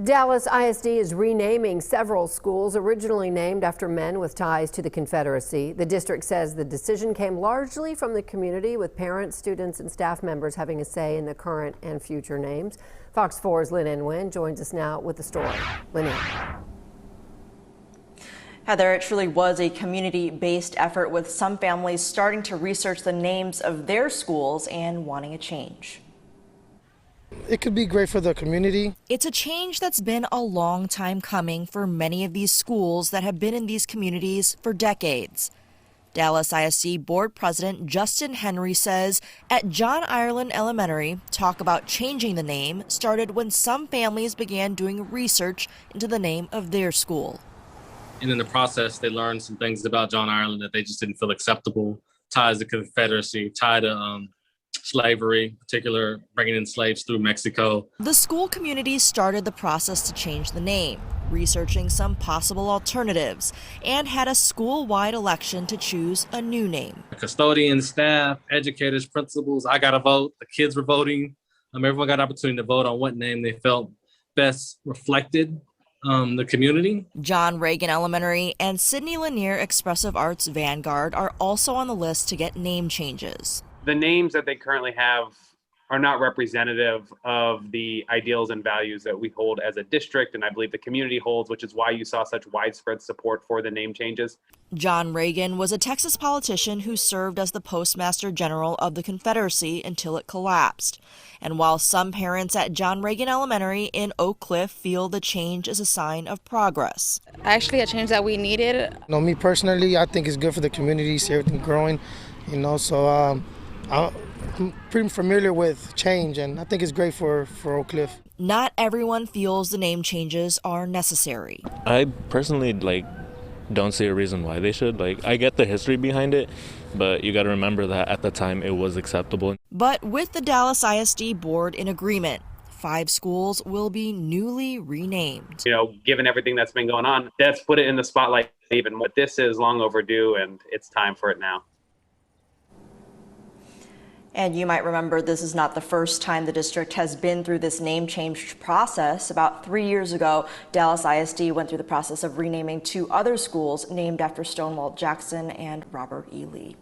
Dallas ISD is renaming several schools originally named after men with ties to the Confederacy. The district says the decision came largely from the community, with parents, students, and staff members having a say in the current and future names. Fox 4's Lynn Nguyen joins us now with the story. Lynn. Heather, it truly was a community-based effort, with some families starting to research the names of their schools and wanting a change. It could be great for the community. It's a change that's been a long time coming for many of these schools that have been in these communities for decades. Dallas ISD Board President Justin Henry says at John Ireland Elementary, talk about changing the name started when some families began doing research into the name of their school. And in the process, they learned some things about John Ireland that they just didn't feel acceptable. Ties to Confederacy, tied to slavery, in particular bringing in slaves through Mexico. The school community started the process to change the name, researching some possible alternatives, and had a school-wide election to choose a new name. Custodians, staff, educators, principals, I got a vote. The kids were voting. Everyone got an opportunity to vote on what name they felt best reflected the community. John Reagan Elementary and Sidney Lanier Expressive Arts Vanguard are also on the list to get name changes. The names that they currently have are not representative of the ideals and values that we hold as a district, and I believe the community holds, which is why you saw such widespread support for the name changes. John Reagan was a Texas politician who served as the Postmaster General of the Confederacy until it collapsed. And while some parents at John Reagan Elementary in Oak Cliff feel the change is a sign of progress. Actually, a change that we needed. Me personally, I think it's good for the community, see everything growing, so I'm pretty familiar with change, and I think it's great for Oak Cliff. Not everyone feels the name changes are necessary. I personally don't see a reason why they should. I get the history behind it, but you got to remember that at the time it was acceptable. But with the Dallas ISD board in agreement, 5 schools will be newly renamed. Given everything that's been going on, that's put it in the spotlight even more. This is long overdue, and it's time for it now. And you might remember this is not the first time the district has been through this name change process. About 3 years ago, Dallas ISD went through the process of renaming 2 other schools named after Stonewall Jackson and Robert E. Lee.